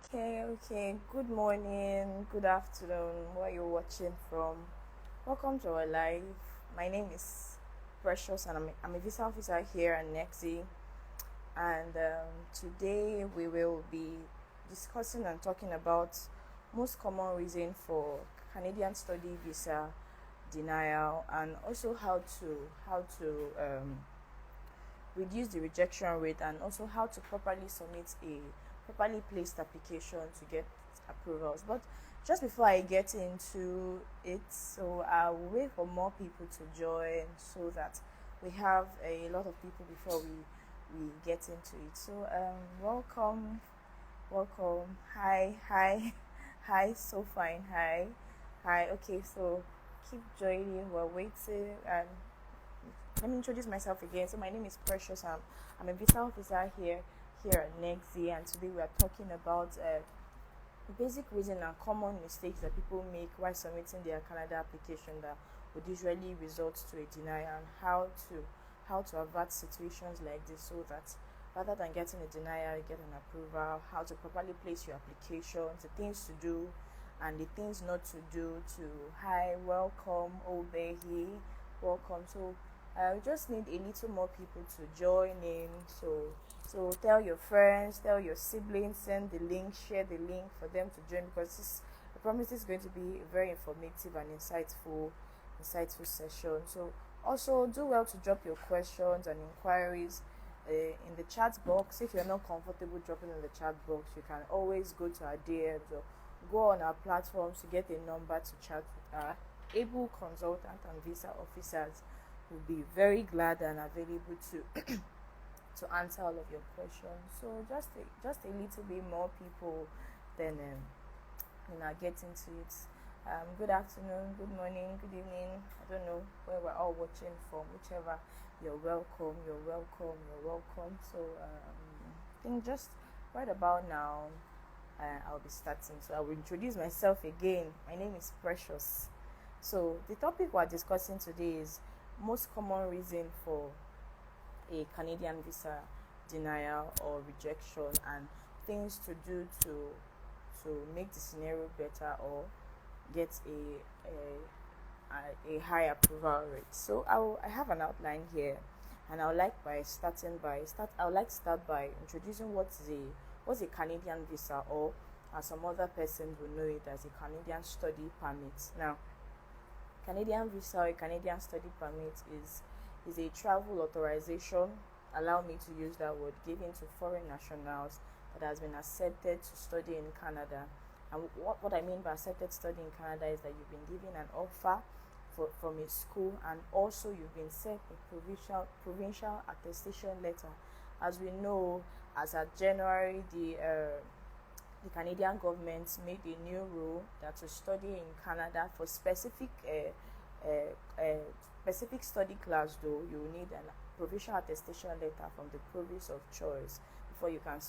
Okay. Good morning, good afternoon, where you're watching from. Welcome to our live. My name is Precious, and I'm a visa officer here at Nexi. And today we will be discussing and talking about most common reason for Canadian study visa denial, and also how to reduce the rejection rate, and also how to properly submit a properly placed application to get approvals. But just before I get into it, so I'll wait for more people to join so that we have a lot of people before we get into it. So welcome. Hi, hi. So fine. Hi. Okay, so keep joining. We're waiting, and let me introduce myself again. So my name is Precious. I'm a visa officer here at Nexi, and today we are talking about basic reason and common mistakes that people make while submitting their Canada application that would usually result to a denial, and how to avert situations like this so that rather than getting a denial, you get an approval. How to properly place your applications, the things to do and the things not to do. To hi, welcome, Obehi, welcome. So we just need a little more people to join in. So tell your friends, tell your siblings, send the link, share the link for them to join, because I promise this is going to be a very informative and insightful session. So also do well to drop your questions and inquiries in the chat box. If you're not comfortable dropping in the chat box, you can always go to our DMs or go on our platforms to get a number to chat with our able consultant and visa officers. Will be very glad and available to to answer all of your questions. So just a little bit more people, then get into it. Good afternoon, good morning, good evening. I don't know where we're all watching from. Whichever, you're welcome. You're welcome. You're welcome. So I think just right about now, I'll be starting. So I will introduce myself again. My name is Precious. So the topic we're discussing today is most common reason for a Canadian visa denial or rejection, and things to do to make the scenario better or get a high approval rate. So I have an outline here, and I would like to start by introducing what's a Canadian visa, or as some other person will know it as a Canadian study permit. Now, Canadian visa or a Canadian study permit is a travel authorization, allow me to use that word, given to foreign nationals that has been accepted to study in Canada. And what I mean by accepted study in Canada is that you've been given an offer from a school, and also you've been sent a provincial attestation letter. As we know, as at January, the Canadian government made a new rule that to study in Canada for specific study class, though, you need a provincial attestation letter from the province of choice before you can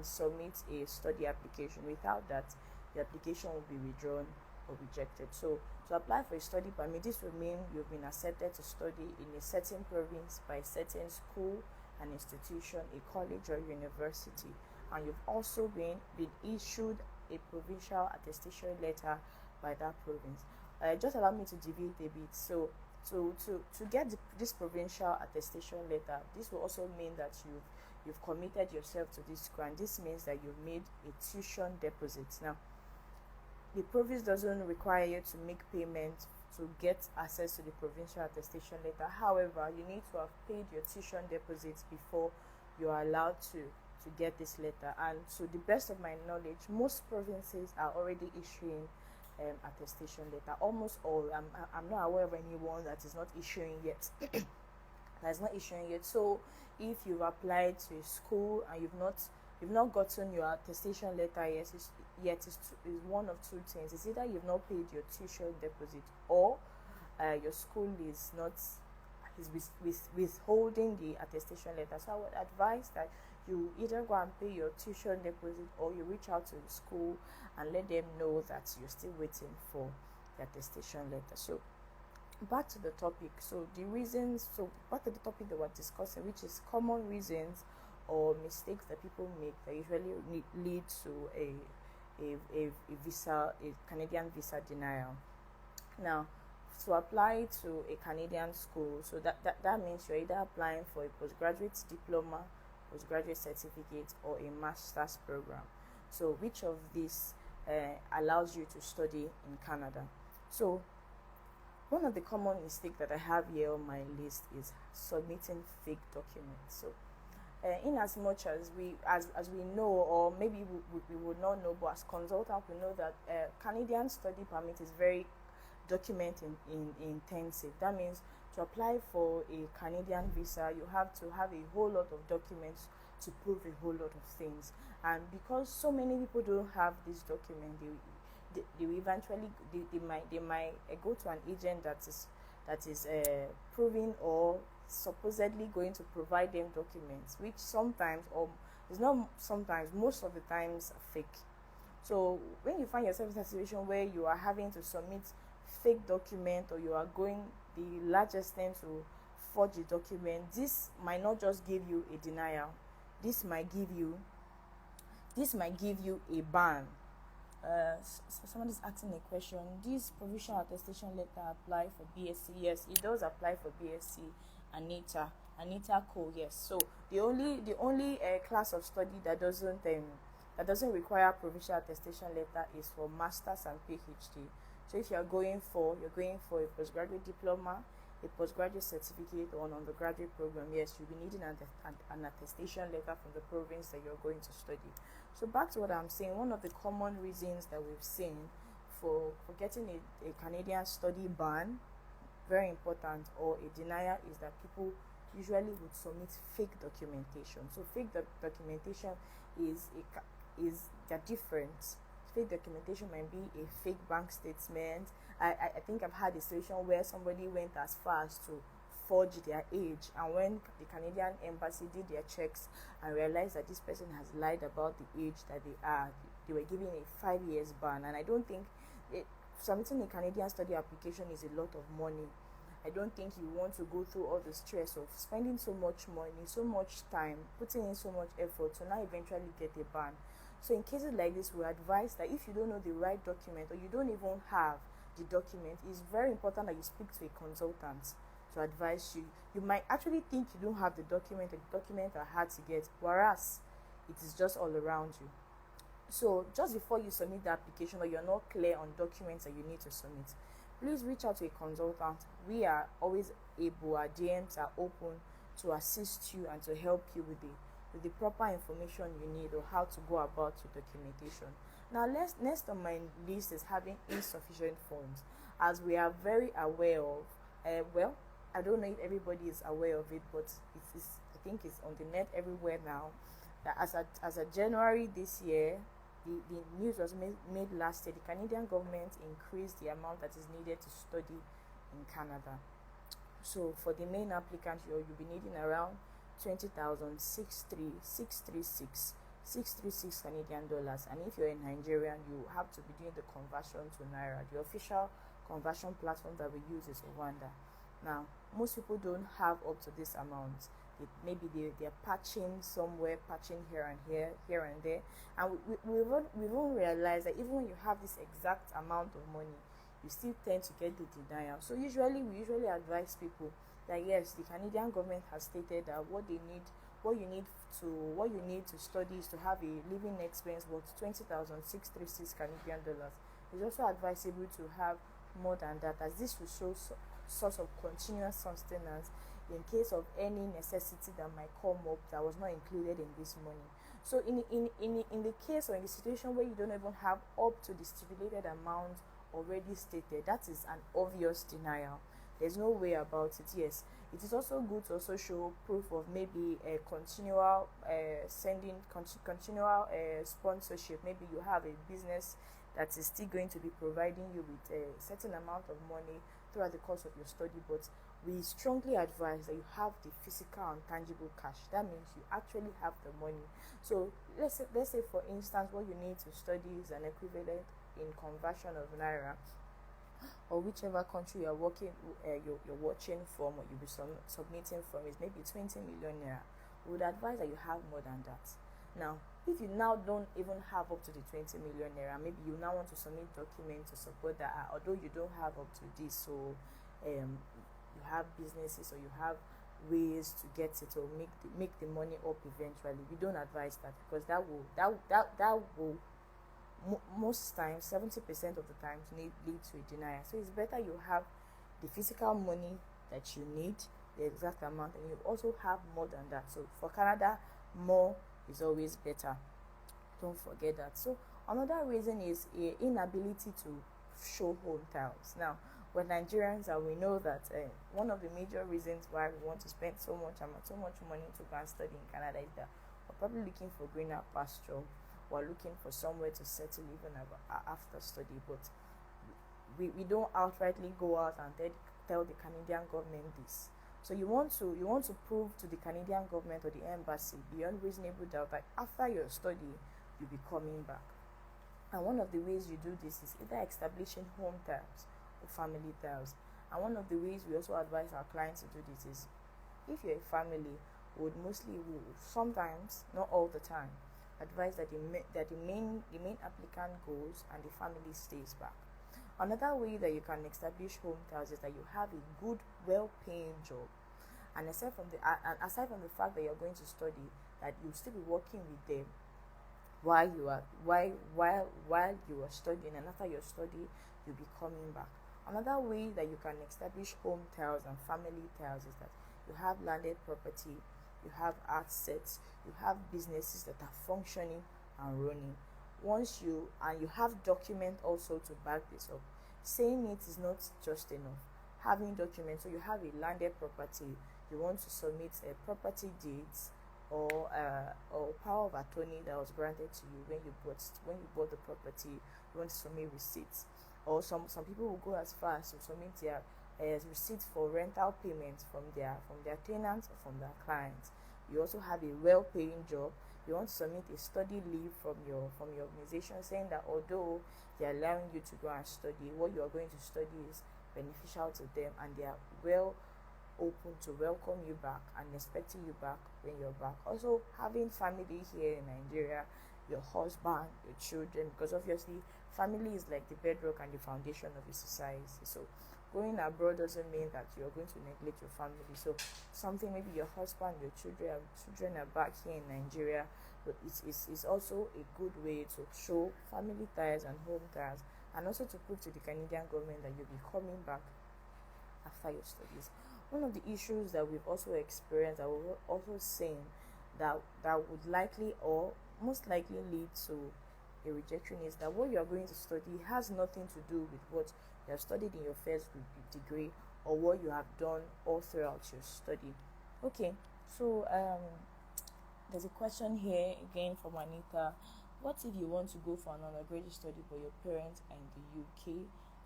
submit a study application. Without that, the application will be withdrawn or rejected. So to apply for a study permit, this will mean you've been accepted to study in a certain province by a certain school, an institution, a college or university, and you've also been issued a provincial attestation letter by that province. Just allow me to deviate a bit. So to get this provincial attestation letter, this will also mean that you've committed yourself to this grant. This means that you've made a tuition deposit. Now, the province doesn't require you to make payment to get access to the provincial attestation letter. However, you need to have paid your tuition deposit before you are allowed to get this letter. And to the best of my knowledge, most provinces are already issuing attestation letter. Almost all. I'm not aware of anyone that is not issuing yet. So if you've applied to a school and you've not gotten your attestation letter yet, is one of two things. It's either you've not paid your tuition deposit, or your school is withholding the attestation letter. So I would advise that you either go and pay your tuition deposit, or you reach out to the school and let them know that you're still waiting for the attestation letter. So back to the topic. So back to the topic that we're discussing, which is common reasons or mistakes that people make that usually lead to a visa, a Canadian visa denial. Now, to apply to a Canadian school, so that means you're either applying for a postgraduate diploma, postgraduate certificate, or a master's program. So, which of these allows you to study in Canada? So, one of the common mistakes that I have here on my list is submitting fake documents. So, in as much as we know, or maybe we would not know, but as consultants we know that Canadian study permit is very document intensive. That means to apply for a Canadian visa, you have to have a whole lot of documents to prove a whole lot of things. And because so many people don't have this document, they will eventually they might go to an agent that is proving or supposedly going to provide them documents, which sometimes, or it's not sometimes, most of the times, are fake. So when you find yourself in a situation where you are having to submit fake document, or you are going the large extent to forge a document, this might not just give you a denial. This might give you a ban. Someone is asking a question. This provisional attestation letter apply for BSc? Yes, it does apply for BSc. Anita Cole, yes. So the only class of study that doesn't require provisional attestation letter is for masters and PhD. So if you're going for a postgraduate diploma, a postgraduate certificate, or an undergraduate program, yes, you'll be needing an attestation letter from the province that you're going to study. So back to what I'm saying, one of the common reasons that we've seen for getting a Canadian study ban, very important, or a denial, is that people usually would submit fake documentation. So fake documentation is they're different. Fake documentation might be a fake bank statement. I think I've had a situation where somebody went as far as to forge their age, and when the Canadian embassy did their checks and realized that this person has lied about the age that they were given a 5 years ban. And I don't think submitting a Canadian study application is a lot of money. I don't think you want to go through all the stress of spending so much money, so much time, putting in so much effort to now eventually get a ban. So in cases like this, we advise that if you don't know the right document, or you don't even have the document, it's very important that you speak to a consultant to advise you. You might actually think you don't have the document, or the documents are hard to get, whereas it is just all around you. So just before you submit the application, or you're not clear on documents that you need to submit, please reach out to a consultant. We are always able, our DMs are open to assist you and to help you with the proper information you need, or how to go about your documentation. Now, next on my list is having insufficient funds, as we are very aware of. I don't know if everybody is aware of it, but I think it's on the net everywhere now, that as of January this year, the news was made last year, the Canadian government increased the amount that is needed to study in Canada. So for the main applicant, you'll be needing around 20,636 Canadian dollars. And if you're a Nigerian, you have to be doing the conversion to Naira. The official conversion platform that we use is Rwanda. Now, most people don't have up to this amount. Maybe they're patching somewhere, patching here and there. And we won't realize that even when you have this exact amount of money, you still tend to get the denial. So we usually advise people that yes, the Canadian government has stated that what you need to study is to have a living expense worth 20,636 Canadian dollars. It's also advisable to have more than that, as this will show source of continuous sustenance in case of any necessity that might come up that was not included in this money. So in the case, or in the situation where you don't even have up to the stipulated amount already stated, that is an obvious denial. There's no way about it. Yes, it is also good to also show proof of maybe a continual sponsorship. Maybe you have a business that is still going to be providing you with a certain amount of money throughout the course of your study, but we strongly advise that you have the physical and tangible cash. That means you actually have the money. So let's say for instance, what you need to study is an equivalent in conversion of Naira, or whichever country you're watching from, or you'll be submitting from, is maybe 20 million Naira. we would advise that you have more than that. Now, if you now don't even have up to the 20 million naira, maybe you now want to submit documents to support that, although you don't have up to this, so you have businesses or you have ways to get it or make the money up eventually. We don't advise that, because that will most times, 70% of the times, lead to a denial. So it's better you have the physical money that you need, the exact amount, and you also have more than that. So for Canada, more is always better. Don't forget that. So another reason is a inability to show home tiles. Now, we're Nigerians, and we know that one of the major reasons why we want to spend so much money to go and study in Canada is that we're probably looking for greener pasture. We're looking for somewhere to settle even after study, but we don't outrightly go out and tell the Canadian government this. So you want to prove to the Canadian government or the embassy beyond reasonable doubt that after your study you'll be coming back. And one of the ways you do this is either establishing home ties or family ties. And one of the ways we also advise our clients to do this is, if you're a family, would sometimes, not all the time, advise that the main applicant goes and the family stays back. Another way that you can establish home ties is that you have a good, well-paying job, and aside from the fact that you're going to study, that you'll still be working with them while you are studying, and after your study, you'll be coming back. Another way that you can establish home ties and family ties is that you have landed property, you have assets, you have businesses that are functioning and running. You have document also to back this up. Saying it is not just enough. Having documents, so you have a landed property, you want to submit a property deeds or power of attorney that was granted to you when you bought the property. You want to submit receipts, or some people will go as far as to submit their receipts for rental payments from their tenants or from their clients. You also have a well-paying job. You want to submit a study leave from your organization, saying that although they are allowing you to go and study, what you are going to study is beneficial to them, and they are well open to welcome you back and expecting you back when you're back. Also, having family here in Nigeria, your husband, your children, because obviously family is like the bedrock and the foundation of a society. So going abroad doesn't mean that you're going to neglect your family. So something, maybe your husband, your children are back here in Nigeria, but it's also a good way to show family ties and home ties, and also to prove to the Canadian government that you'll be coming back after your studies. One of the issues that we've also experienced, that we've also seen, that would likely or most likely lead to a rejection, is that what you are going to study has nothing to do with what you have studied in your first degree or what you have done all throughout your study. Okay, so there's a question here again from Anita. What if you want to go for an undergraduate study but your parents are in the UK?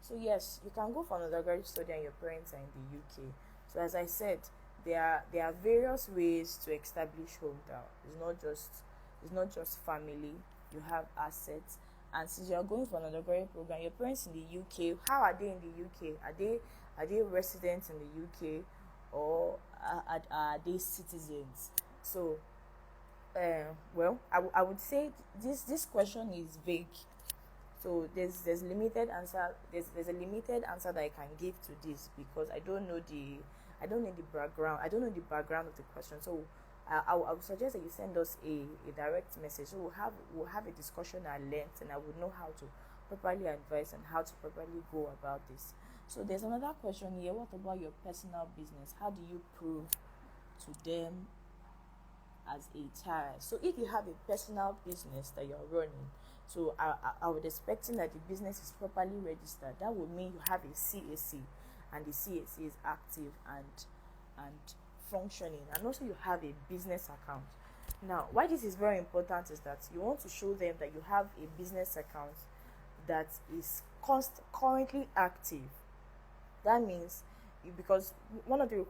So yes, you can go for an undergraduate study and your parents are in the UK. So as I said, there are various ways to establish hometown. It's not just family. You have assets, and since you are going for an undergraduate program, your parents in the UK. How are they in the UK? Are they residents in the UK, or are they citizens? So, I would say this question is vague. So there's limited answer. There's a limited answer that I can give to this, because I don't know the background. I don't know the background of the question. So I would suggest that you send us a direct message. So we'll have a discussion at length, and I would know how to properly advise and how to properly go about this. So there's another question here. What about your personal business? How do you prove to them as a child? So if you have a personal business that you're running, so I would expecting that the business is properly registered. That would mean you have a CAC, and the CAC is active and functioning, and also you have a business account. Now, why this is very important is that you want to show them that you have a business account that is currently active. That means, because one of the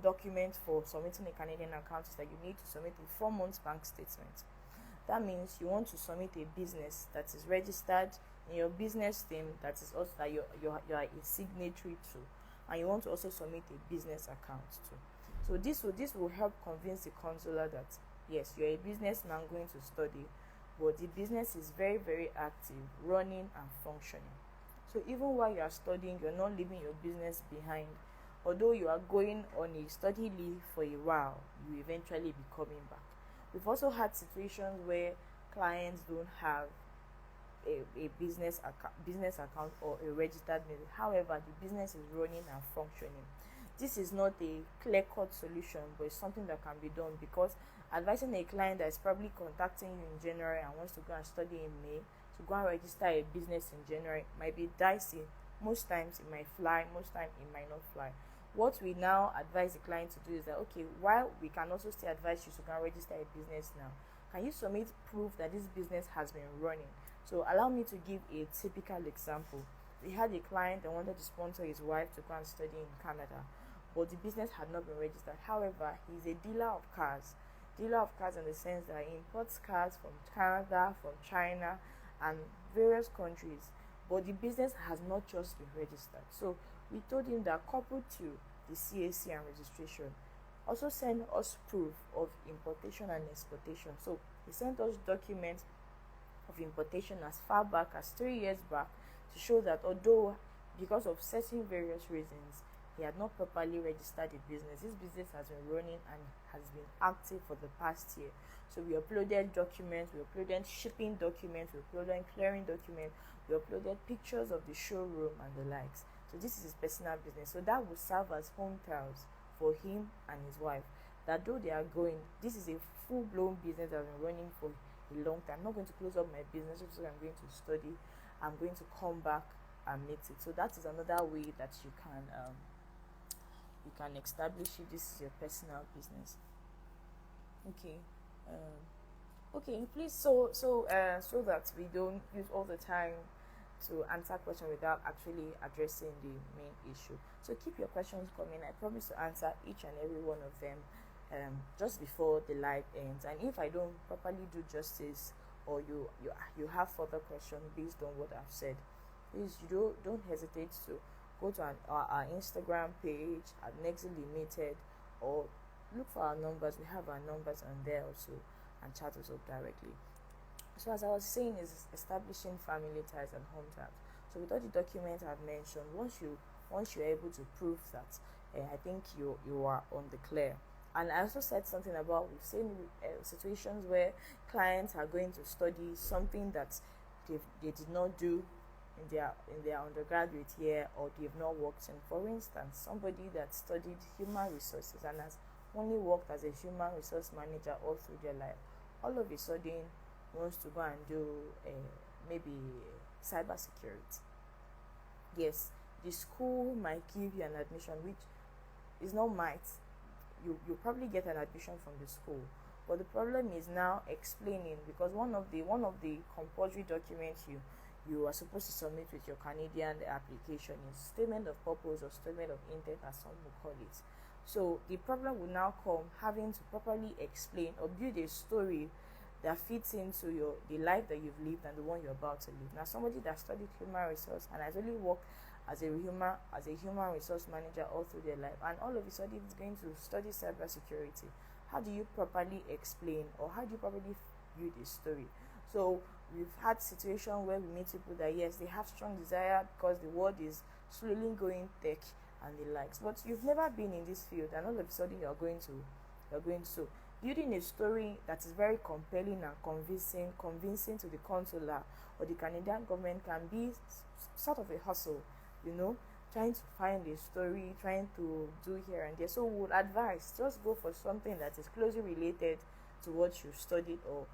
documents for submitting a Canadian account is that you need to submit a 4 months bank statement. That means you want to submit a business that is registered in your business name, that is also that you are a signatory to, and you want to also submit a business account to. So this will help convince the consular that yes, you're a businessman going to study, but the business is very, very active, running and functioning. So even while you are studying, you're not leaving your business behind. Although you are going on a study leave for a while, you eventually be coming back. We've also had situations where clients don't have a business account or a registered business. However, the business is running and functioning. This is not a clear-cut solution, but it's something that can be done, because advising a client that is probably contacting you in January and wants to go and study in May to go and register a business in January might be dicey. Most times it might fly, most times it might not fly. What we now advise the client to do is that, okay, while we can also still advise you to go and register a business now, can you submit proof that this business has been running? So allow me to give a typical example. We had a client that wanted to sponsor his wife to go and study in Canada, but the business had not been registered. However, he's a dealer of cars. Dealer of cars in the sense that he imports cars from Canada, from China, and various countries. But the business has not just been registered. So we told him that, coupled to the CAC and registration, also send us proof of importation and exportation. So he sent us documents of importation as far back as 3 years back, to show that although because of certain various reasons he had not properly registered the business, this business has been running and has been active for the past year. So we uploaded documents, we uploaded shipping documents, we uploaded clearing documents, we uploaded pictures of the showroom and the likes. So this is his personal business. So that will serve as home tells for him and his wife that though they are going, this is a full-blown business that has been running for a long time. I'm not going to close up my business just because I'm going to study. I'm going to come back and meet it. So that is another way that you can establish if this is your personal business. Okay. Okay, please, so that we don't use all the time to answer questions without actually addressing the main issue. So keep your questions coming. I promise to answer each and every one of them just before the live ends. And if I don't properly do justice, or you have further questions based on what I've said, please, you don't hesitate to go to our Instagram page at Nexi Limited, or look for our numbers. We have our numbers on there also, and chat us up directly. So as I was saying, is establishing family ties and home ties. So with all the documents I've mentioned, once you're able to prove that, I think you are on the clear. And I also said something about, we've seen situations where clients are going to study something that they did not do in their undergraduate year, or they've not worked in. For instance, somebody that studied human resources and has only worked as a human resource manager all through their life, all of a sudden wants to go and do maybe cybersecurity. Yes, the school might give you an admission, which is not might. You probably get an admission from the school, but the problem is now explaining, because one of the compulsory documents you are supposed to submit with your Canadian application is statement of purpose, or statement of intent, as some will call it. So the problem will now come having to properly explain or build a story that fits into the life that you've lived and the one you're about to live. Now, somebody that studied human resource and has only worked as a human resource manager all through their life, and all of a sudden is going to study cybersecurity, how do you properly explain, or how do you properly build a story? So we've had situations where we meet people that yes, they have strong desire because the world is slowly going tech and the likes, but you've never been in this field, and all of a sudden you're going to building a story that is very compelling and convincing to the consular or the Canadian government can be sort of a hustle, trying to find a story, trying to do here and there. So we would advise, just go for something that is closely related to what you studied, or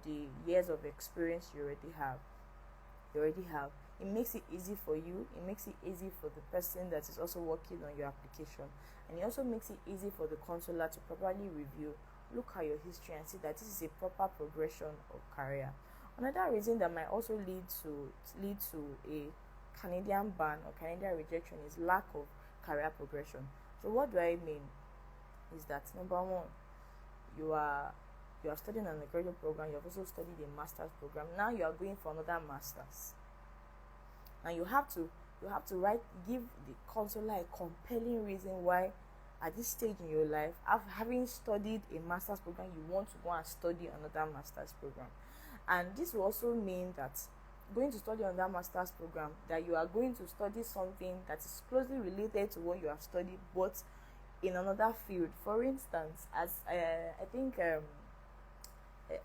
the years of experience you already have. It makes it easy for you, it makes it easy for the person that is also working on your application, and it also makes it easy for the consular to properly review, look at your history, and see that this is a proper progression of career. Another reason that might also lead to a Canadian ban or Canadian rejection is lack of career progression. So what do I mean is that, number one, you are studying an undergraduate program, you have also studied a master's program. Now you are going for another master's, and you have to give the consular a compelling reason why at this stage in your life, having studied a master's program, you want to go and study another master's program. And this will also mean that going to study on that master's program, that you are going to study something that is closely related to what you have studied, but in another field. For instance, as I think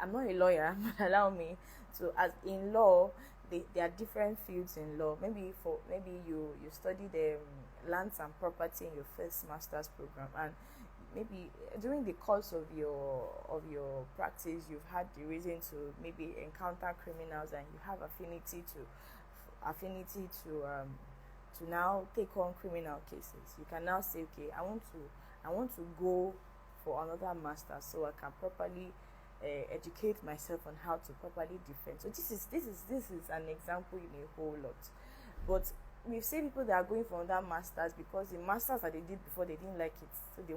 I'm not a lawyer, but allow me to, as in law, there are different fields in law. Maybe you studied lands and property in your first master's program, and maybe during the course of your practice, you've had the reason to maybe encounter criminals, and you have affinity to now take on criminal cases. You can now say, okay, I want to go for another master so I can properly educate myself on how to properly defend. So this is an example in a whole lot. But we've seen people that are going for another masters because the masters that they did before, they didn't like it, so they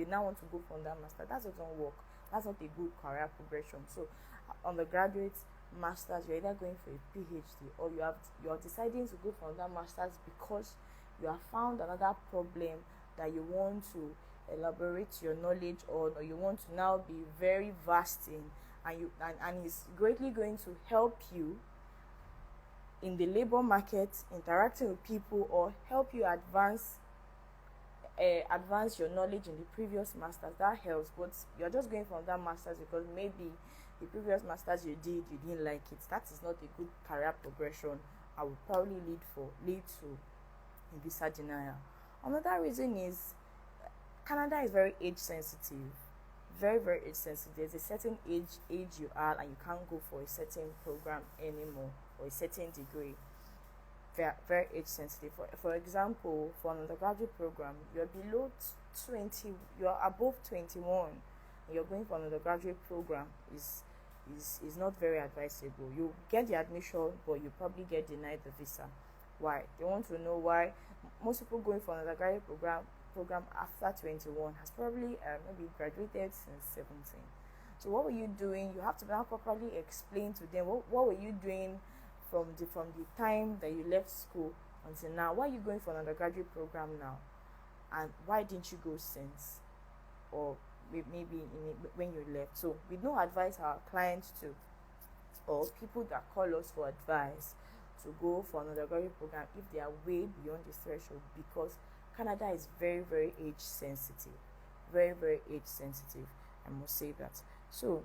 now want to go for another master. That doesn't work. That's not a good career progression. So undergraduate masters, you're either going for a PhD, or you're deciding to go for another masters because you have found another problem that you want to elaborate your knowledge on, or you want to now be very vast in, and it's greatly going to help you in the labor market, interacting with people, or help you advance your knowledge in the previous masters. That helps. But you're just going for that masters because maybe the previous masters you didn't like it. That is not a good career progression. I would probably lead to visa denial. Another reason is Canada is very age sensitive. Very, very age sensitive. There's a certain age you are, and you can't go for a certain program anymore, or a certain degree. Very, very age sensitive. For example, for an undergraduate program, you're below 20, you're above 21, and you're going for an undergraduate program is not very advisable. You get the admission, but you probably get denied the visa. Why? They want to know why. Most people going for an undergraduate program after 21 has probably maybe graduated since 17. So what were you doing? You have to now properly explain to them what were you doing from the time that you left school until now. Why are you going for an undergraduate program now, and why didn't you go since, or maybe when you left? So we don't advise our clients to, or people that call us for advice, to go for an undergraduate program if they are way beyond the threshold, because Canada is very, very age sensitive. Very, very age sensitive. I must say that. So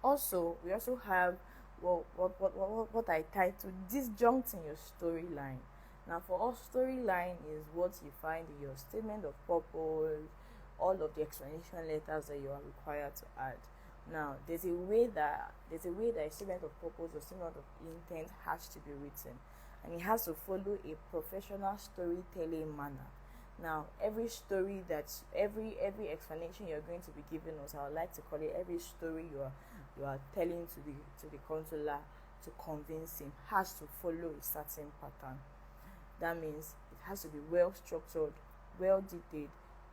also, we also have what I titled disjunct in your storyline. Now, for us, storyline is what you find in your statement of purpose, all of the explanation letters that you are required to add. Now, there's a way that a statement of purpose or statement of intent has to be written, and it has to follow a professional storytelling manner. Now, every explanation you're going to be giving us, I would like to call it, every story you are telling to the consular to convince him, has to follow a certain pattern. That means it has to be well structured, well detailed,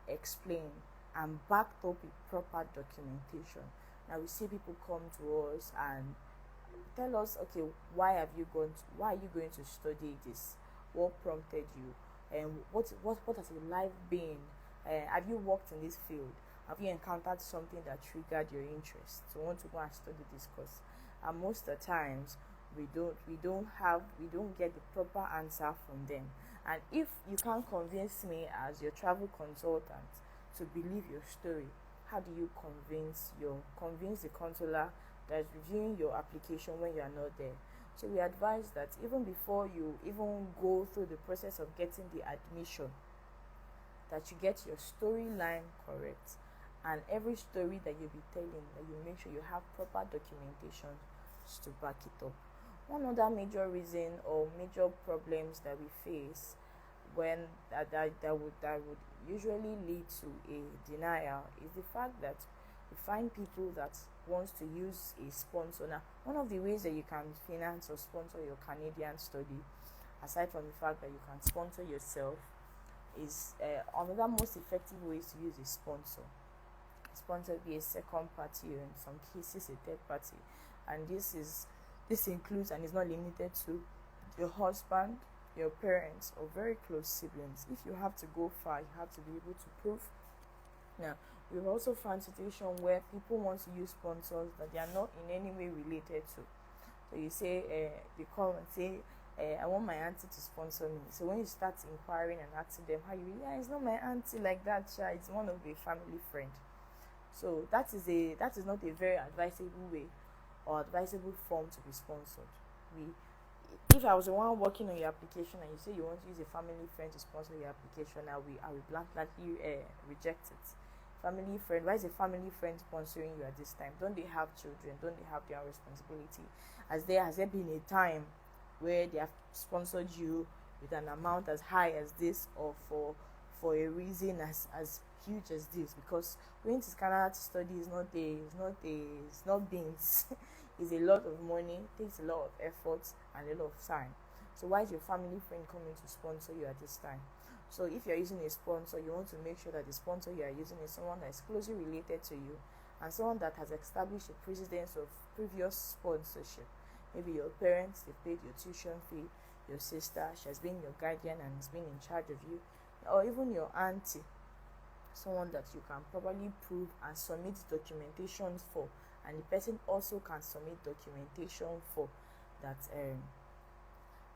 explained, and backed up with proper documentation. Now, we see people come to us and tell us, okay, why are you going to study this? What prompted you? And what has your life been? Have you worked in this field? Have you encountered something that triggered your interest to want to go and study this course? And most of the times, we don't get the proper answer from them. And if you can't convince me as your travel consultant to believe your story, how do you convince the consular that is reviewing your application when you are not there? So we advise that even before you even go through the process of getting the admission, that you get your storyline correct, and every story that you'll be telling, that you make sure you have proper documentation to back it up. One other major reason or major problems that we face when that would usually lead to a denial is the fact that we find people that wants to use a sponsor. Now, one of the ways that you can finance or sponsor your Canadian study, aside from the fact that you can sponsor yourself, is another most effective way to use a sponsor. A sponsor be a second party, or in some cases a third party, and this includes and is not limited to your husband, your parents or very close siblings. If you have to go far, you have to be able to prove. Now, we've also found situations where people want to use sponsors that they are not in any way related to. So you say, they call and say, I want my auntie to sponsor me. So when you start inquiring and asking them how you, yeah, it's not my auntie like that, it's one of a family friend. So that is not a very advisable way or advisable form to be sponsored. If I was the one working on your application and you say you want to use a family friend to sponsor your application, I will blankly reject it. Family friend, why is a family friend sponsoring you at this time? Don't they have children? Don't they have their responsibility? Has there been a time where they have sponsored you with an amount as high as this, or for a reason as huge as this? Because going to Canada to study is not beans. It's a lot of money, takes a lot of effort and a lot of time. So why is your family friend coming to sponsor you at this time? So if you're using a sponsor, you want to make sure that the sponsor you are using is someone that is closely related to you and someone that has established a precedence of previous sponsorship. Maybe your parents, they paid your tuition fee, your sister, she has been your guardian and has been in charge of you, or even your auntie, someone that you can probably prove and submit documentation for, and the person also can submit documentation for that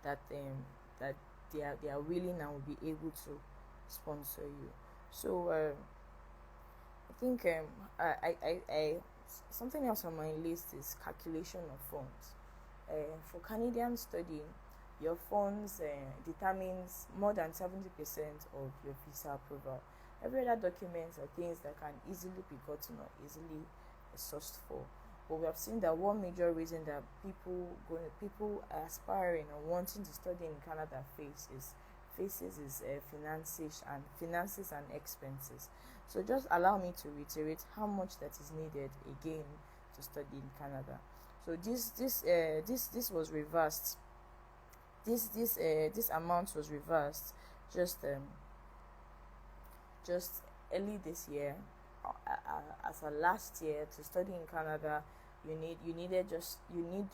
that they are willing and will be able to sponsor you. So I think I something else on my list is calculation of funds. For Canadian studying, your funds determines more than 70% of your visa approval. Every other documents are things that can easily be gotten or easily sourced for. But we have seen that one major reason that people aspiring or wanting to study in Canada faces is finances and expenses. So just allow me to reiterate how much that is needed again to study in Canada. So this was reversed. This amount was reversed just early this year. As a last year to study in Canada, you need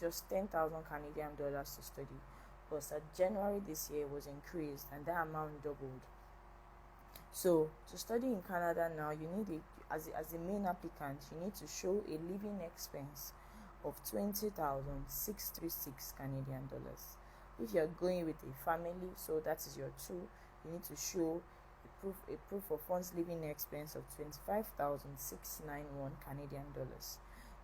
just 10,000 Canadian dollars to study. But at January this year, it was increased and that amount doubled. So to study in Canada now, you need as a main applicant, you need to show a living expense of 20,636 Canadian dollars. If you are going with a family, so that is your two, you need to show a proof of funds living expense of 25,691 Canadian dollars.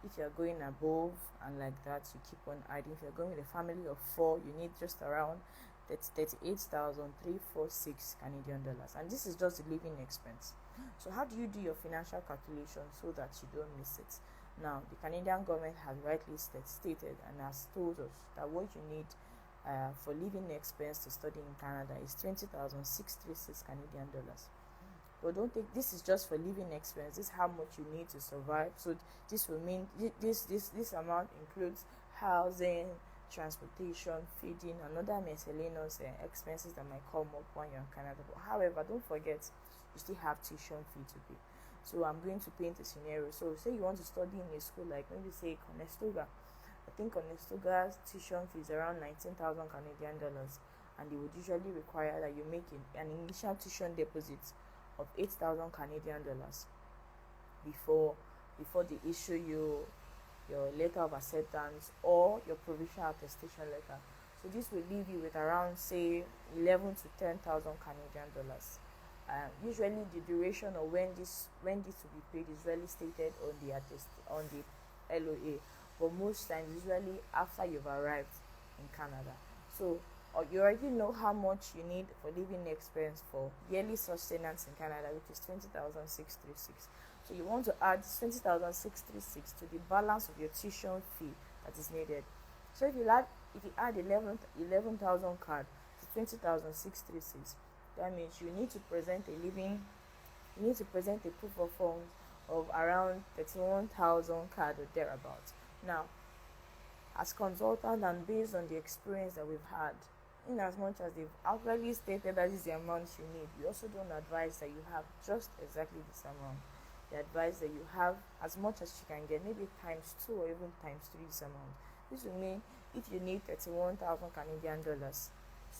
If you are going above and like that, you keep on adding. If you are going with a family of 4, you need just around 38,346 Canadian dollars, and this is just the living expense. So how do you do your financial calculation so that you don't miss it? Now, the Canadian government has rightly stated and has told us that what you need for living expense to study in Canada is 20,636 Canadian dollars. But don't think this is just for living expense. This is how much you need to survive. So this will mean this amount includes housing, transportation, feeding, and other miscellaneous expenses that might come up when you're in Canada. But however, don't forget you still have tuition fee to pay. So I'm going to paint a scenario. So say you want to study in a school like maybe say Conestoga. I think Conestoga's tuition fee is around 19,000 Canadian dollars, and they would usually require that you make an initial tuition deposit of 8,000 Canadian dollars before they issue you your letter of acceptance or your provisional attestation letter. So this will leave you with around say 11 to 10,000 Canadian dollars. Usually the duration of when this will be paid is really stated on the LOA, but most times usually after you've arrived in Canada. So you already know how much you need for living expense for yearly sustenance in Canada, which is 20,636. So you want to add 20,636 to the balance of your tuition fee that is needed. So if you add 11,000 card to 20,636, that means you need to present a proof of funds of around 31,000 card or thereabouts. Now, as consultant and based on the experience that we've had, in as much as they've outrightly stated that is the amount you need, we also don't advise that you have just exactly this amount. We advise that you have as much as you can get, maybe times 2 or even times 3 this amount. This will mean if you need 31,000 Canadian dollars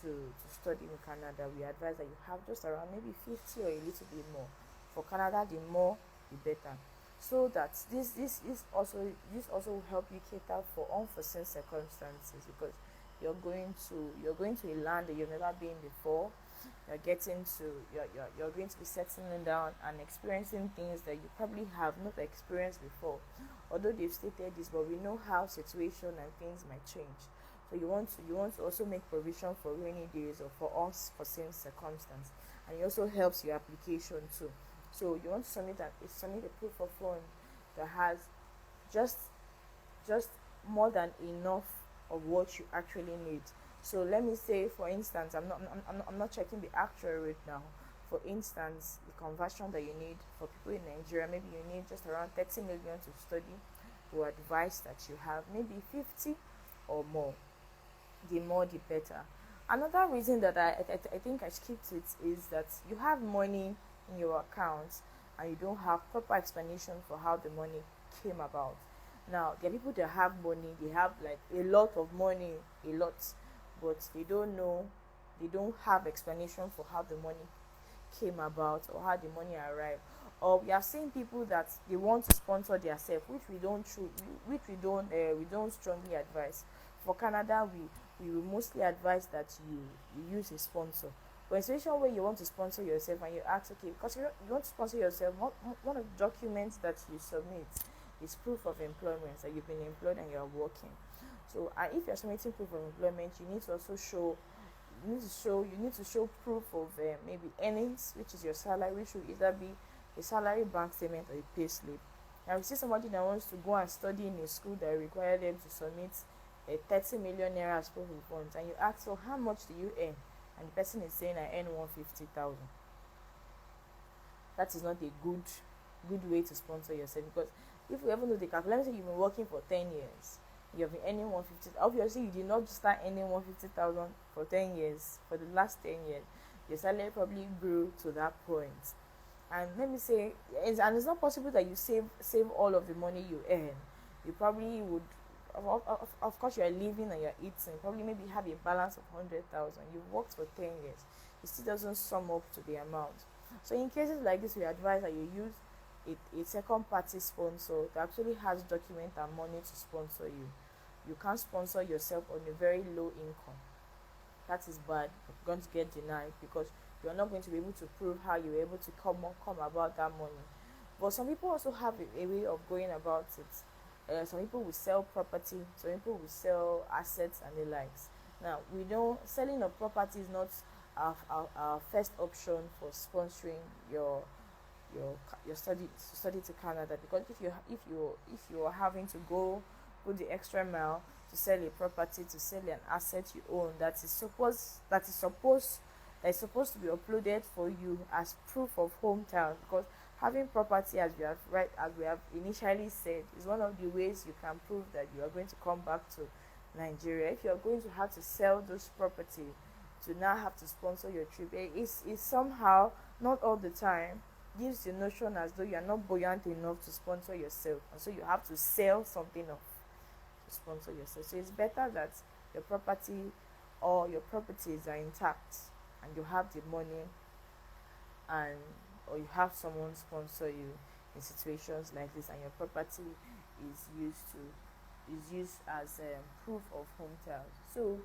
to study in Canada, we advise that you have just around maybe 50 or a little bit more. For Canada, the more the better. So that this also will help you cater for unforeseen circumstances, because you're going to a land that you've never been before. You're going to be settling down and experiencing things that you probably have not experienced before. Although they've stated this, but we know how situation and things might change. So you want to also make provision for rainy days or for unforeseen circumstance, and it also helps your application too. So you want to submit a proof of fund that has just just more than enough of what you actually need. So let me say, for instance, I'm not checking the actual rate now. For instance, the conversion that you need for people in Nigeria, maybe you need just around 30 million to study. We advise that you have maybe 50 or more. The more the better. Another reason that I think I skipped it is that you have money in your account and you don't have proper explanation for how the money came about. Now there are people that have money, they have like a lot of money, a lot, but they don't have explanation for how the money came about or how the money arrived. Or we have seen people that they want to sponsor themselves, which we don't strongly advise. For Canada, we will mostly advise that you use a sponsor. But in a situation where you want to sponsor yourself and you ask, okay, because you want to sponsor yourself, one of the documents that you submit is proof of employment, that you've been employed and you're working. So, and if you're submitting proof of employment, you need to also show you need to show proof of maybe earnings, which is your salary, which will either be a salary bank statement or a pay slip. Now we see somebody that wants to go and study in a school that require them to submit a 30 million naira as proof of funds, and you ask, so how much do you earn? And the person is saying, I earn 150,000. That is not a good way to sponsor yourself, because if you ever know the calculation, you've been working for 10 years, you have been earning 150. Obviously, you did not start earning 150,000 for 10 years. For the last 10 years, your salary probably grew to that point. And let me say, it's not possible that you save all of the money you earn. You probably would, of course, you are living and you're eating. Probably maybe have a balance of 100,000. You've worked for 10 years. It still doesn't sum up to the amount. So in cases like this, we advise that you use a second party sponsor that actually has document and money to sponsor you. You can't sponsor yourself on a very low income. That is bad. You're going to get denied because you're not going to be able to prove how you were able to come about that money. But some people also have a way of going about it. Some people will sell property, some people will sell assets and the likes. Now, selling of property is not our first option for sponsoring your study to Canada, because if you are having to go put the extra mile to sell a property, to sell an asset you own that is supposed to be uploaded for you as proof of hometown, because having property, as we have initially said, is one of the ways you can prove that you are going to come back to Nigeria. If you are going to have to sell those property to now have to sponsor your trip, it's somehow, not all the time, gives the notion as though you are not buoyant enough to sponsor yourself, and so you have to sell something off to sponsor yourself. So it's better that your property or your properties are intact and you have the money, and or you have someone sponsor you in situations like this, and your property is used as proof of hometown. So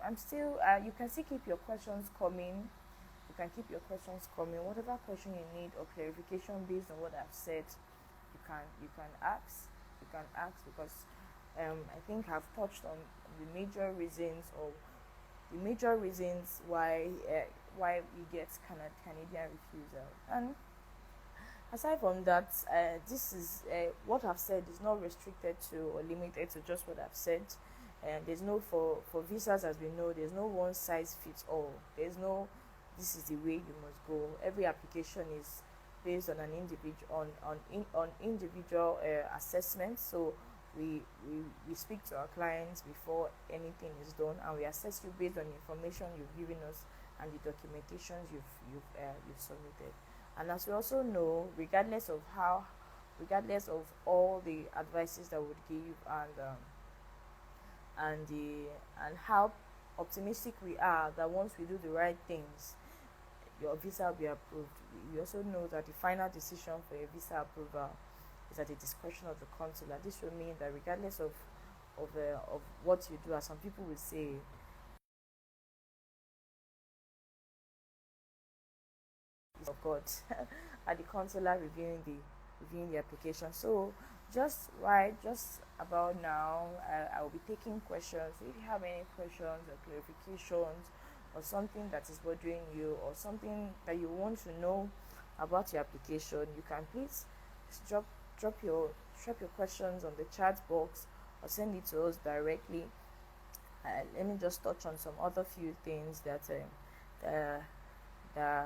I'm still you can still keep your questions coming. You can keep your questions coming. Whatever question you need or clarification based on what I've said, you can ask. You can ask, because I think I've touched on the major reasons why we get Canadian refusal. And aside from that, this is what I've said is not restricted to or limited to just what I've said. And there's no for visas, as we know, there's no one size fits all. There's no this is the way you must go. Every application is based on an individual assessment. So we speak to our clients before anything is done, and we assess you based on the information you've given us and the documentations you've submitted. And as we also know, regardless of all the advices that we would give and how optimistic we are that once we do the right things, your visa will be approved. We also know that the final decision for a visa approval is at the discretion of the consular. This will mean that regardless of what you do, as some people will say, of God, at the consular reviewing the application. So just about now, I will be taking questions. So if you have any questions or clarifications or something that is bothering you or something that you want to know about your application, you can please drop drop your drop your questions on the chat box or send it to us directly. Let me just touch on some other few things uh,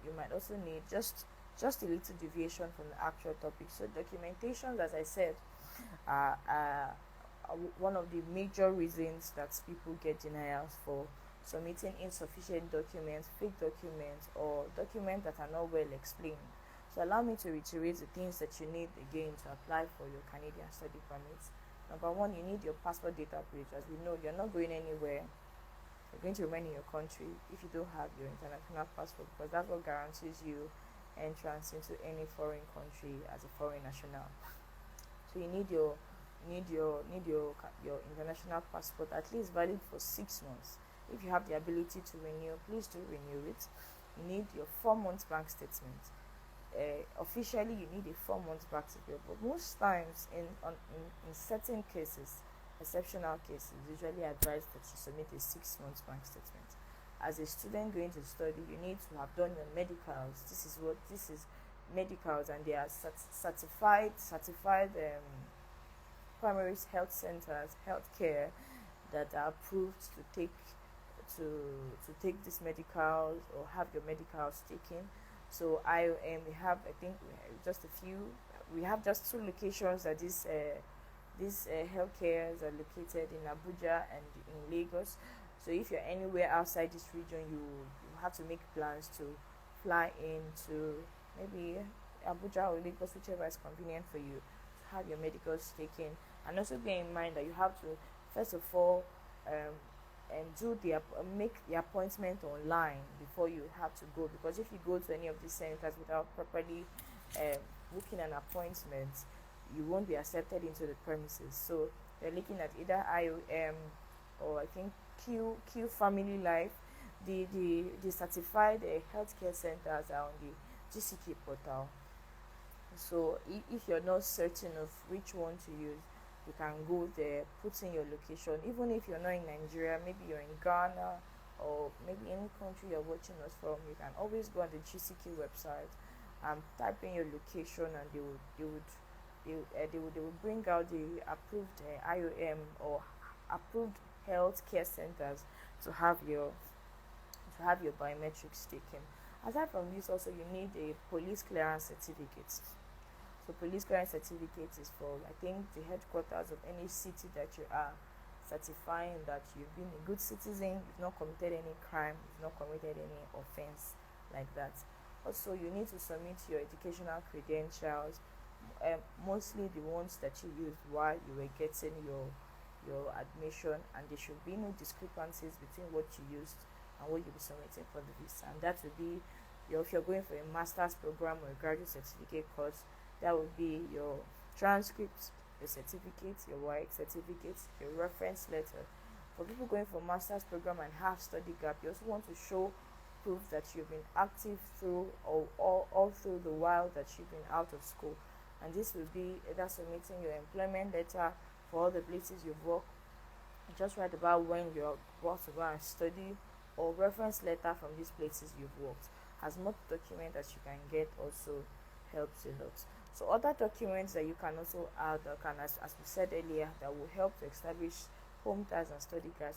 you might also need, just a little deviation from the actual topic. So documentation, as I said, one of the major reasons that people get denials for submitting insufficient documents, fake documents, or documents that are not well explained. So allow me to reiterate the things that you need again to apply for your Canadian study permits. Number one, you need your passport data page. As we know, you're not going anywhere. You're going to remain in your country if you don't have your international passport, because that's what guarantees you entrance into any foreign country as a foreign national. So you need your international passport at least valid for 6 months. If you have the ability to renew, please do renew it. You need your 4 months bank statement. Officially, you need a 4 months bank statement, but most times in certain cases, exceptional cases, usually advise that you submit a 6 months bank statement. As a student going to study, you need to have done your medicals. This is medicals, and they are certified primary health centers, healthcare, that are approved to to take these medicals or have your medicals taken. So we have, I think, just a few. We have just two locations that these healthcares are located in Abuja and in Lagos. So if you're anywhere outside this region, you have to make plans to fly into maybe Abuja or Lagos, whichever is convenient for you, to have your medicals taken. And also bear in mind that you have to first of all make the appointment online before you have to go, because if you go to any of these centers without properly booking an appointment, you won't be accepted into the premises. So they're looking at either IOM or I think Q Family Life. The certified healthcare centers are on the GCK portal. So if you're not certain of which one to use, you can go there, put in your location. Even if you're not in Nigeria, maybe you're in Ghana or maybe any country you're watching us from, you can always go on the GCK website and type in your location, and they would bring out the approved IOM or approved healthcare centers to have your biometrics taken. Aside from this, also you need a police clearance certificate. So police clearance certificate is for, I think, the headquarters of any city that you are, certifying that you've been a good citizen, you've not committed any crime, you've not committed any offense like that. Also, you need to submit your educational credentials, mostly the ones that you used while you were getting your admission, and there should be no discrepancies between what you used and what you'll be submitting for the visa. And that will be if you're going for a master's program or a graduate certificate course, that would be your transcripts, your certificates, your work certificates, your reference letter. For people going for master's program and have study gap, you also want to show proof that you've been active through or all through the while that you've been out of school. And this will be either submitting your employment letter for all the places you've worked, just write about when you're about to go and study, or reference letter from these places you've worked. As much document as you can get also helps a lot. So other documents that you can also add, as we said earlier, that will help to establish home ties and study ties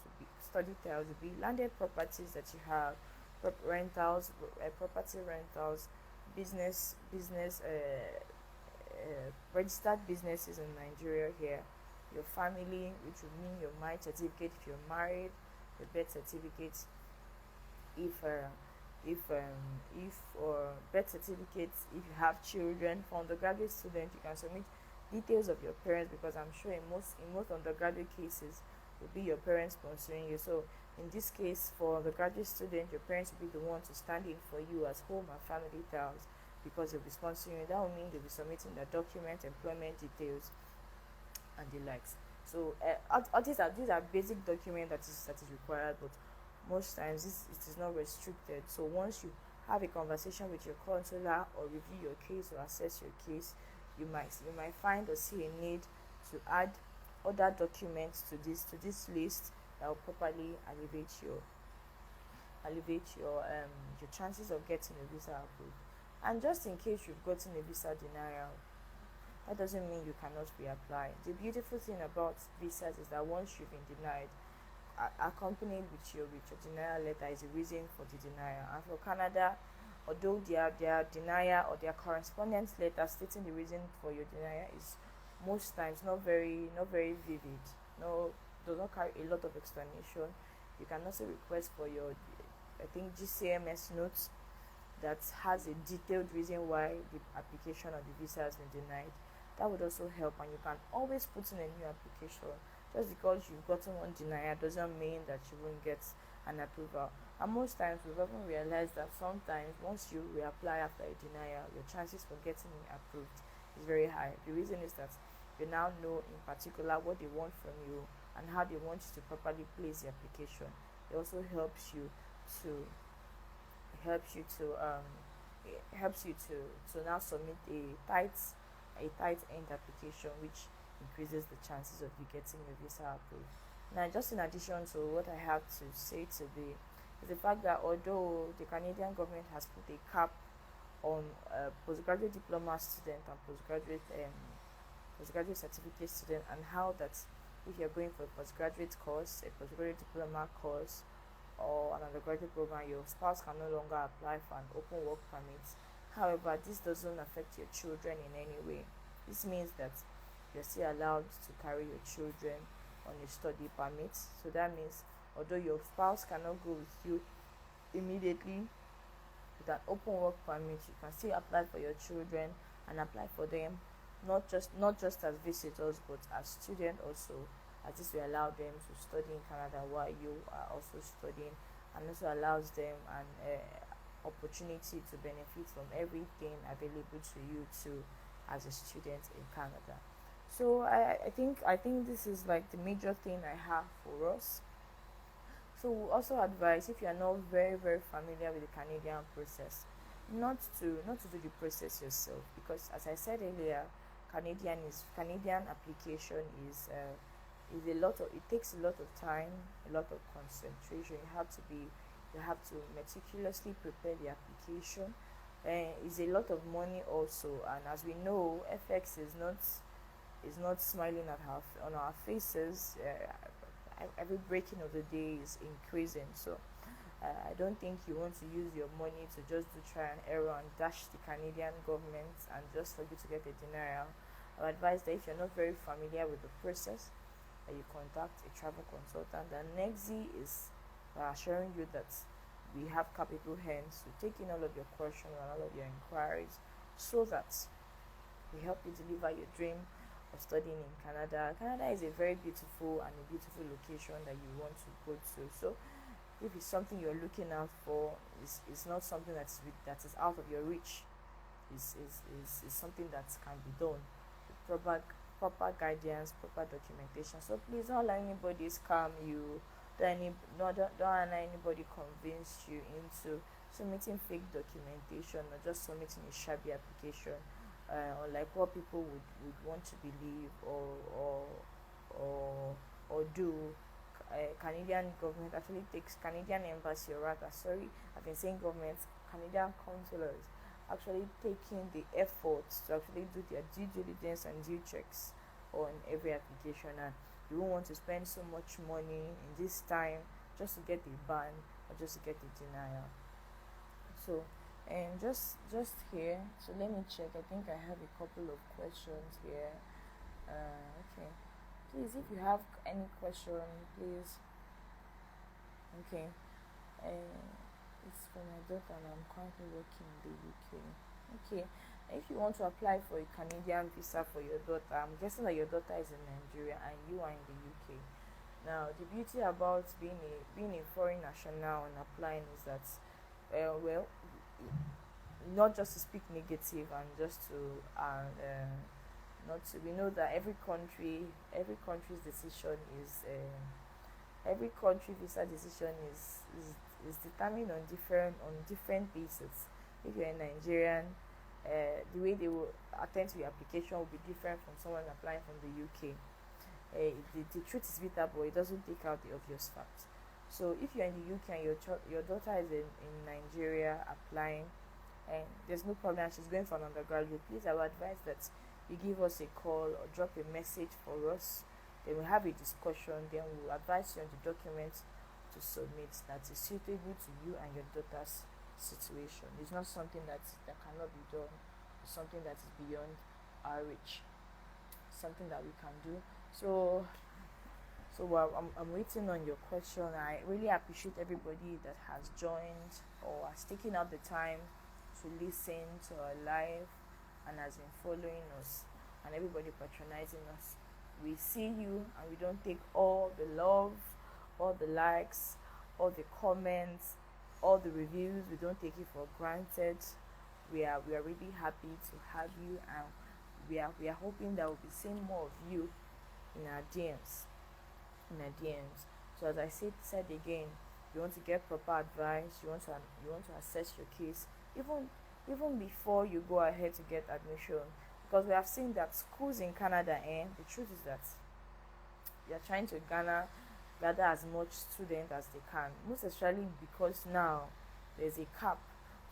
would be landed properties that you have, rentals, property rentals, business registered businesses in Nigeria here, your family, which would mean your marriage certificate if you're married, your birth certificate if or birth certificates if you have children. For undergraduate students, you can submit details of your parents, because I'm sure in most undergraduate cases will be your parents sponsoring you. So In this case, for the graduate student, your parents will be the one to stand in for you as home and family ties, because they'll be sponsoring you. That will mean they'll be submitting their documents, employment details, and the likes. So all these are basic documents that is required, but most times it is not restricted. So once you have a conversation with your counselor or review your case or assess your case, you might find or see a need to add other documents to this list that will properly elevate your chances of getting a visa approved. And just in case you've gotten a visa denial, that doesn't mean you cannot reapply. The beautiful thing about visas is that once you've been denied, accompanied with your denial letter is a reason for the denial. And for Canada, although their denial or their correspondence letter stating the reason for your denial is most times not very vivid, no, does not carry a lot of explanation, you can also request for your, I think, GCMS notes that has a detailed reason why the application or the visa has been denied. That would also help, and you can always put in a new application. Just because you've gotten one denial doesn't mean that you won't get an approval. And most times we've often realized that sometimes once you reapply after a denial, your chances for getting it approved is very high. The reason is that you now know in particular what they want from you and how they want you to properly place the application. It also to helps you to now submit a tight end application, which increases the chances of you getting your visa approved. Now, just in addition to what I have to say today, is the fact that although the Canadian government has put a cap on postgraduate diploma student and postgraduate certificate student, and how that if you're going for a postgraduate course, a postgraduate diploma course, or an undergraduate program, your spouse can no longer apply for an open work permit. However, this doesn't affect your children in any way. This means that you're still allowed to carry your children on a study permit. So that means although your spouse cannot go with you immediately with an open work permit, you can still apply for your children and apply for them not just as visitors but as students also, as this will allow them to study in Canada while you are also studying, and also allows them an opportunity to benefit from everything available to you too as a student in Canada. So I think this is like the major thing I have for us. So we also advise, if you are not very very familiar with the Canadian process, not to do the process yourself, because as I said earlier, Canadian application is a lot of, it takes a lot of time, a lot of concentration. You have to meticulously prepare the application, and it's a lot of money also. And as we know, FX is not smiling on our faces. Every breaking of the day is increasing, so I don't think you want to use your money to just do try and error and dash the Canadian government and just for you to get a denial. I would advise that if you're not very familiar with the process, that you contact a travel consultant. And NextZ is assuring you that we have capable hands to take in all of your questions and all of your inquiries, so that we help you deliver your dream of studying in Canada. Canada is a very beautiful and a beautiful location that you want to go to. So if it's something you're looking out for, it's not something that is out of your reach. Is something that can be done with proper guidance, proper documentation. So please don't allow anybody scam you. Don't allow anybody convince you into submitting fake documentation or just submitting a shabby application, or like what people would want to believe or do. Canadian government actually takes, Canadian embassy, or rather, sorry, I've been saying government, Canadian consulars actually taking the effort to actually do their due diligence and due checks on every application, and you won't want to spend so much money in this time just to get a ban or just to get a denial. So, and just here, so let me check. I think I have a couple of questions here. Okay, please, if you have any question, please. Okay, it's for my daughter and I'm currently working in the UK. Okay, if you want to apply for a Canadian visa for your daughter, I'm guessing that your daughter is in Nigeria and you are in the UK. Now, the beauty about being a foreign national and applying is that, well, not just to speak negative and just to not to, we know that every country's decision is every country visa decision is determined on different basis. If you're a Nigerian, the way they will attend to your application will be different from someone applying from the UK. The truth is bitter, but it doesn't take out the obvious fact. So if you're in the UK and your daughter is in Nigeria applying, and there's no problem, she's going for an undergraduate, please, I would advise that you give us a call or drop a message for us. Then we'll have a discussion. Then we'll advise you on the documents to submit that is suitable to you and your daughter's situation. It's not something that cannot be done. It's something that is beyond our reach. Something that we can do. So while I'm waiting on your question, I really appreciate everybody that has joined or has taken out the time to listen to our live and has been following us, and everybody patronizing us. We see you and we don't take all the love, all the likes, all the comments, all the reviews. We don't take it for granted. We are really happy to have you, and we are hoping that we'll be seeing more of you in our DMs. So as I said again, you want to get proper advice, you want to assess your case, even before you go ahead to get admission, because we have seen that schools in Canada, the truth is that they are trying to gather as much students as they can, most especially because now there's a cap.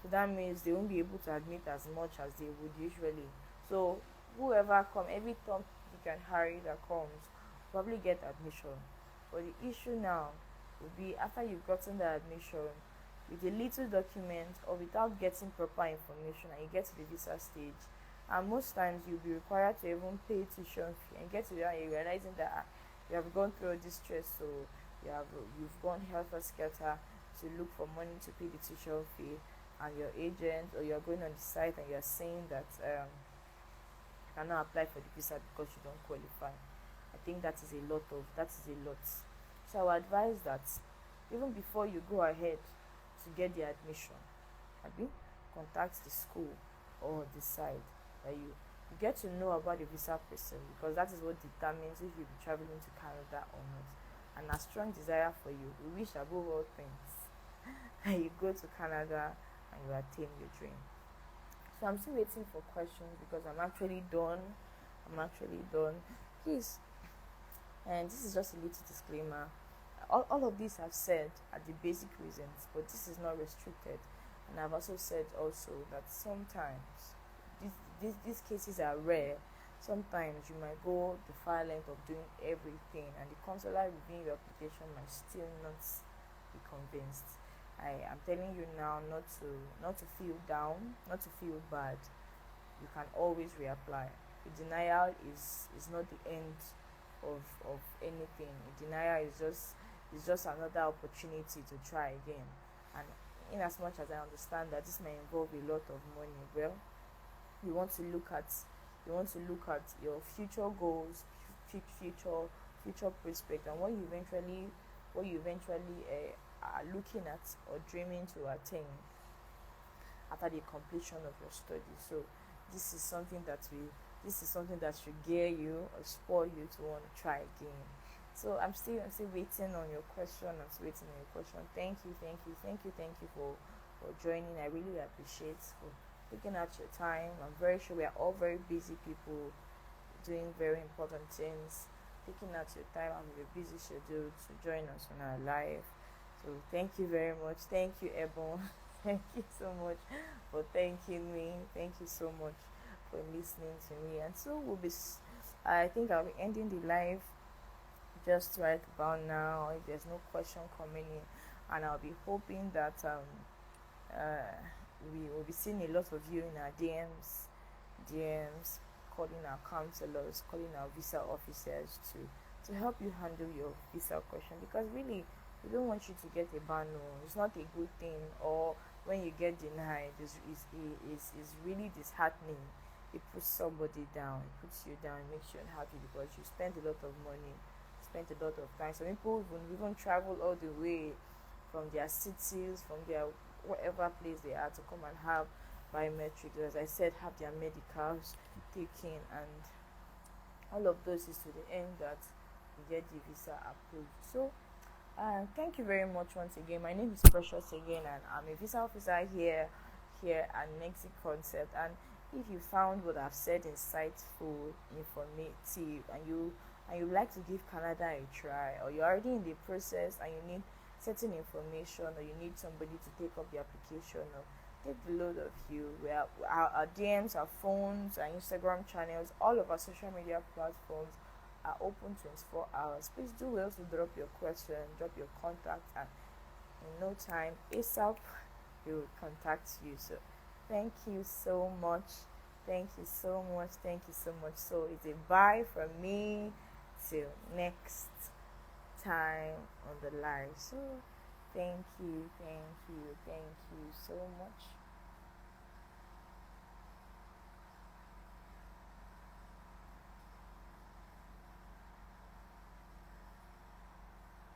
So that means they won't be able to admit as much as they would usually. So whoever comes, every Tom, Dick and Harry that comes, probably get admission. But the issue now will be after you've gotten the admission, with a little document or without getting proper information, and you get to the visa stage, and most times you'll be required to even pay tuition fee, and get to there and you're realizing that you have gone through this stress, so you've gone helter skelter to look for money to pay the tuition fee, and your agent or you're going on the site and you're saying that you cannot apply for the visa because you don't qualify. I think that is a lot. So I would advise that even before you go ahead to get the admission, contact the school or the site that you get to know about the visa process, because that is what determines if you'll be traveling to Canada or not. And a strong desire for you, we wish above all things that you go to Canada and you attain your dream. So I'm still waiting for questions because I'm actually done. Please, and this is just a little disclaimer. All of these I've said are the basic reasons, but this is not restricted. And I've also said also that sometimes these cases are rare. Sometimes you might go the far length of doing everything, and the consular reviewing your application might still not be convinced. I am telling you now not to feel down, not to feel bad. You can always reapply. A denial is not the end of anything. A denial is just another opportunity to try again. And in as much as I understand that this may involve a lot of money, well, you want to look at your future goals, future prospect, and what you eventually are looking at or dreaming to attain after the completion of your study. So this is something that should gear you or spur you to want to try again. So I'm still waiting on your question. Thank you for joining. I really appreciate for taking out your time. I'm very sure we are all very busy people doing very important things. Taking out your time out of your busy schedule to join us on our live. So thank you very much. Thank you, Ebon. Thank you so much for thanking me. Thank you so much for listening to me. And so I think I'll be ending the live just right about now, if there's no question coming in, and I'll be hoping that we will be seeing a lot of you in our DMs, calling our counselors, calling our visa officers to help you handle your visa question, because really we don't want you to get a ban. No, it's not a good thing. Or when you get denied, is really disheartening. It puts somebody down, it puts you down, it makes you unhappy because you spend a lot of money, spent a lot of time. Some people even travel all the way from their cities, from their whatever place they are, to come and have biometrics. As I said, have their medicals taken, and all of those is to the end that you get the visa approved. So thank you very much once again. My name is Precious again, and I'm a visa officer here at Nexi Concept. And if you found what I've said insightful, informative, and you like to give Canada a try, or you're already in the process and you need certain information, or you need somebody to take up the application, or take the load of you, our DMs, our phones, our Instagram channels, all of our social media platforms are open 24 hours. Please do well to drop your question, drop your contact, and in no time, ASAP, we will contact you. So thank you so much. Thank you so much. Thank you so much. So it's a bye from me till next time on the live. So thank you so much.